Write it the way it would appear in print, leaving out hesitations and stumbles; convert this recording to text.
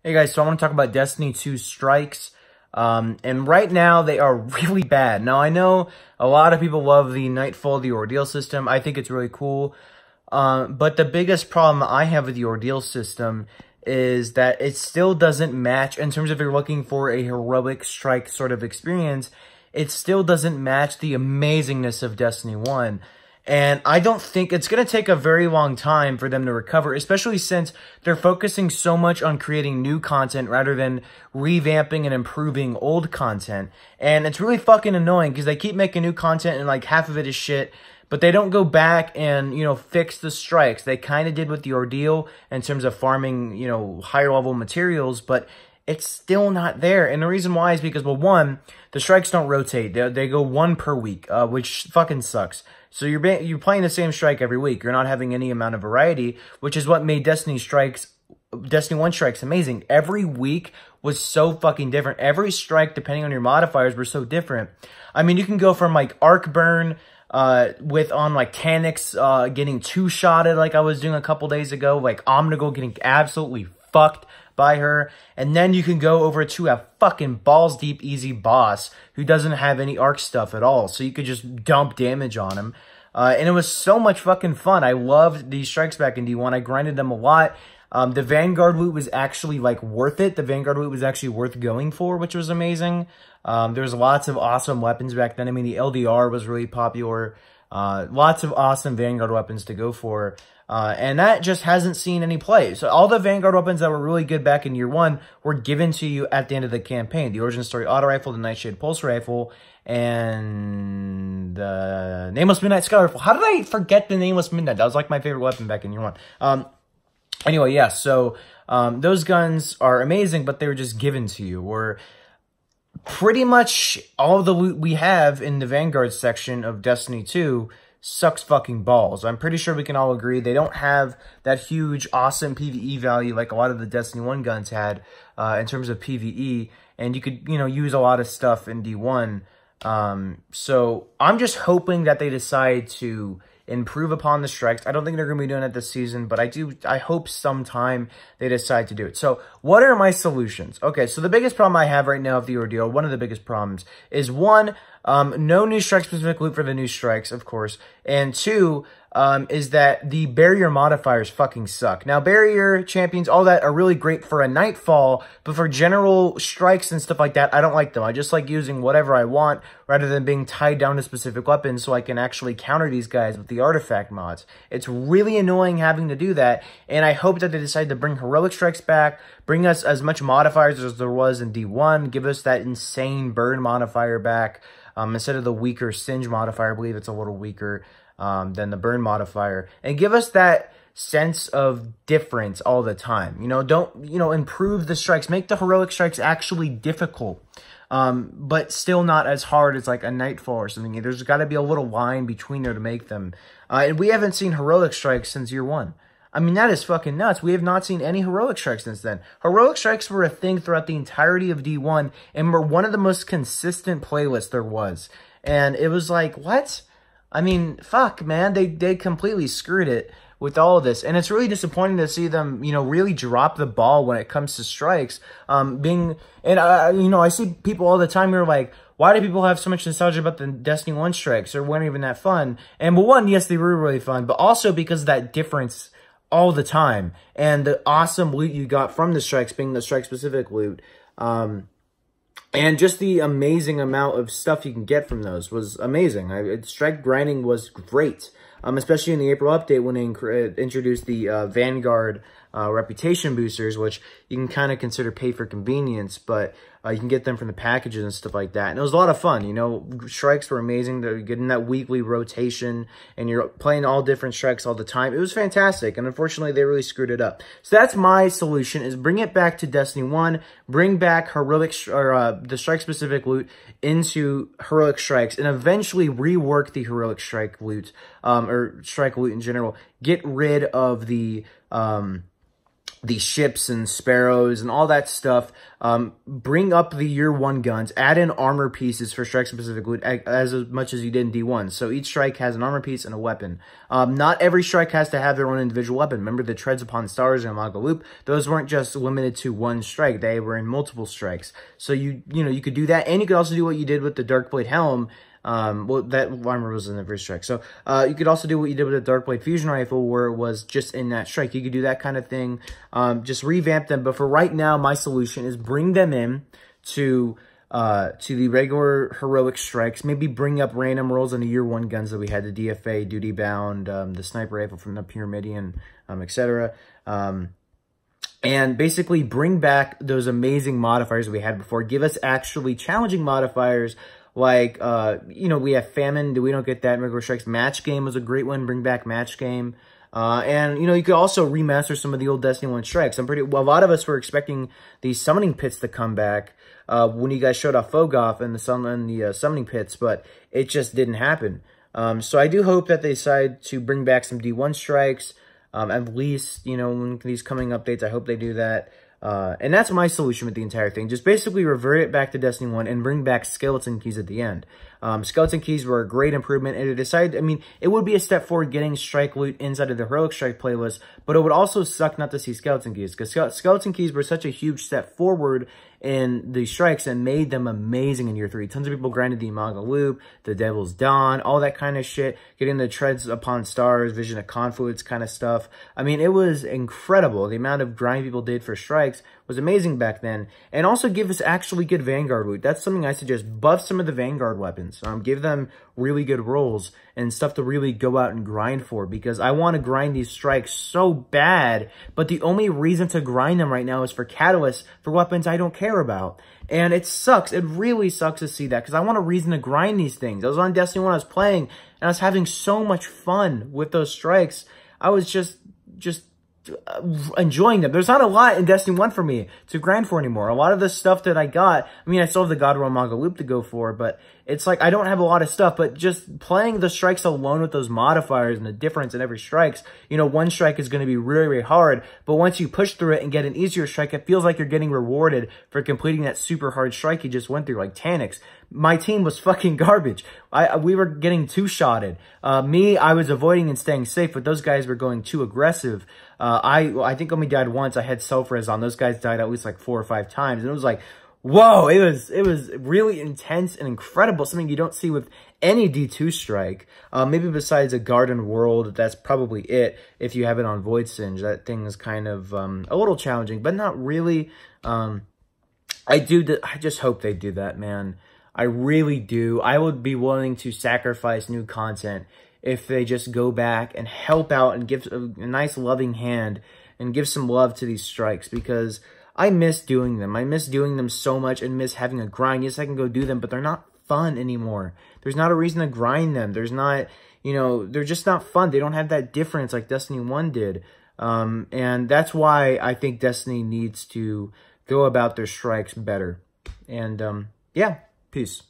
Hey guys, so I want to talk about Destiny 2 Strikes. And right now they are really bad. Now I know a lot of people love the Nightfall, the Ordeal system. I think it's really cool. But the biggest problem I have with the Ordeal system is that it still doesn't match in terms of if you're looking for a heroic strike sort of experience. It still doesn't match the amazingness of Destiny 1. And I don't think it's going to take a very long time for them to recover, especially since they're focusing so much on creating new content rather than revamping and improving old content. And it's really fucking annoying because they keep making new content and like half of it is shit, but they don't go back and, fix the strikes. They kind of did with the Ordeal in terms of farming, higher level materials, but it's still not there. And the reason why is because, well, one, the strikes don't rotate. They go one per week, which fucking sucks. So you're playing the same strike every week. You're not having any amount of variety, which is what made Destiny 1 strikes amazing. Every week was so fucking different. Every strike, depending on your modifiers, were so different. I mean, you can go from like arc burn on like Taniks getting two-shotted like I was doing a couple days ago, like Omnigul getting absolutely fucked by her, and then you can go over to a fucking balls deep easy boss who doesn't have any arc stuff at all, so you could just dump damage on him, and it was so much fucking fun. I loved these strikes back in D1. I grinded them a lot. The Vanguard loot was actually like worth it. The Vanguard loot was actually worth going for, which was amazing. There was lots of awesome weapons back then. I mean, the LDR was really popular. Lots of awesome Vanguard weapons to go for. And that just hasn't seen any play. So all the Vanguard weapons that were really good back in year one were given to you at the end of the campaign. The Origin Story Auto Rifle, the Nightshade Pulse Rifle, and the Nameless Midnight Sky Rifle. How did I forget the Nameless Midnight? That was like my favorite weapon back in year one. Anyway, yeah, so those guns are amazing, but they were just given to you. Or pretty much all of the loot we have in the Vanguard section of Destiny 2 sucks fucking balls. I'm pretty sure we can all agree they don't have that huge, awesome PvE value like a lot of the Destiny 1 guns had in terms of PvE, and you could, use a lot of stuff in D1. So I'm just hoping that they decide to improve upon the strikes. I don't think they're going to be doing it this season, but I hope sometime they decide to do it. So what are my solutions? Okay, so the biggest problem I have right now of the Ordeal, one of the biggest problems, is one, no new strike-specific loot for the new strikes, of course, and two, is that the barrier modifiers fucking suck. Now, barrier champions, all that are really great for a Nightfall, but for general strikes and stuff like that, I don't like them. I just like using whatever I want rather than being tied down to specific weapons so I can actually counter these guys with the artifact mods. It's really annoying having to do that, and I hope that they decide to bring heroic strikes back, bring us as much modifiers as there was in D1, give us that insane burn modifier back, instead of the weaker Singe modifier. I believe it's a little weaker than the burn modifier, and give us that sense of difference all the time. Don't, improve the strikes, make the heroic strikes actually difficult, but still not as hard as like a Nightfall or something. There's got to be a little line between there to make them. And we haven't seen heroic strikes since year one. I mean, that is fucking nuts. We have not seen any heroic strikes since then. Heroic strikes were a thing throughout the entirety of D1 and were one of the most consistent playlists there was. And it was like, what? I mean, fuck, man. They completely screwed it with all of this. And it's really disappointing to see them, really drop the ball when it comes to strikes. I see people all the time who are like, why do people have so much nostalgia about the Destiny 1 strikes? They weren't even that fun. And well, one, yes, they were really fun, but also because of that difference all the time, and the awesome loot you got from the strikes being the strike-specific loot, and just the amazing amount of stuff you can get from those was amazing. Strike grinding was great, especially in the April update when they introduced the Vanguard reputation boosters, which you can kind of consider pay for convenience, but you can get them from the packages and stuff like that. And it was a lot of fun. Strikes were amazing. They're getting that weekly rotation, and you're playing all different strikes all the time. It was fantastic, and unfortunately, they really screwed it up. So that's my solution, is bring it back to Destiny 1, bring back heroic, the strike-specific loot into heroic strikes, and eventually rework the heroic strike loot, or strike loot in general. Get rid of the these ships and sparrows and all that stuff. Bring up the year 1 guns, add in armor pieces for strike specific loot as much as you did in D1. So each strike has an armor piece and a weapon. Not every strike has to have their own individual weapon. Remember the Treads Upon Stars and Imago Loop? Those weren't just limited to one strike. They were in multiple strikes. So you could do that, and you could also do what you did with the Darkblade Helm. Well, that armor was in the first strike. So, you could also do what you did with the Darkblade Fusion Rifle, where it was just in that strike. You could do that kind of thing. Just revamp them. But for right now, my solution is bring them in to the regular heroic strikes. Maybe bring up random rolls on the year 1 guns that we had, the DFA, Duty Bound, the Sniper Rifle from the Pyramidion, etc. And basically bring back those amazing modifiers we had before. Give us actually challenging modifiers. Like, we have Famine. We don't get that in regular strikes. Match Game was a great one. Bring back Match Game. And, you could also remaster some of the old Destiny 1 strikes. A lot of us were expecting these summoning pits to come back, when you guys showed off Fogoth and the summoning pits, but it just didn't happen. So I do hope that they decide to bring back some D1 strikes, at least, in these coming updates. I hope they do that. And that's my solution with the entire thing. Just basically revert it back to Destiny 1 and bring back Skeleton Keys at the end. Skeleton Keys were a great improvement, and it would be a step forward getting strike loot inside of the Heroic Strike playlist, but it would also suck not to see Skeleton Keys, because Skeleton Keys were such a huge step forward in the strikes and made them amazing in year 3. Tons of people grinded the Imago Loop, the Devil's Dawn, all that kind of shit, getting the Treads Upon Stars, Vision of Confluence kind of stuff. It was incredible. The amount of grind people did for strikes was amazing back then. And also give us actually good Vanguard loot. That's something I suggest. Buff some of the Vanguard weapons. Give them really good rolls and stuff to really go out and grind for, because I want to grind these strikes so bad, but the only reason to grind them right now is for catalysts for weapons I don't care about. And it sucks. It really sucks to see that, because I want a reason to grind these things. I was on Destiny when I was playing, and I was having so much fun with those strikes. I was just enjoying them. There's not a lot in Destiny 1 for me to grind for anymore. A lot of the stuff that I got, I still have the God Realm Imago Loop to go for, but it's like I don't have a lot of stuff, but just playing the strikes alone with those modifiers and the difference in every strikes, one strike is going to be really, really hard, but once you push through it and get an easier strike, it feels like you're getting rewarded for completing that super hard strike you just went through, like Taniks. My team was fucking garbage. We were getting two-shotted. I was avoiding and staying safe, but those guys were going too aggressive. I think only died once. I had self-res on. Those guys died at least like 4 or 5 times, and it was like, whoa, it was really intense and incredible, something you don't see with any D2 strike. Maybe besides a Garden World, that's probably it, if you have it on Void Singe. That thing is kind of a little challenging, but not really. I just hope they do that, man. I really do. I would be willing to sacrifice new content if they just go back and help out and give a nice loving hand and give some love to these strikes, because I miss doing them. I miss doing them so much and miss having a grind. Yes, I can go do them, but they're not fun anymore. There's not a reason to grind them. There's not, they're just not fun. They don't have that difference like Destiny 1 did. And that's why I think Destiny needs to go about their strikes better. And, yeah, peace.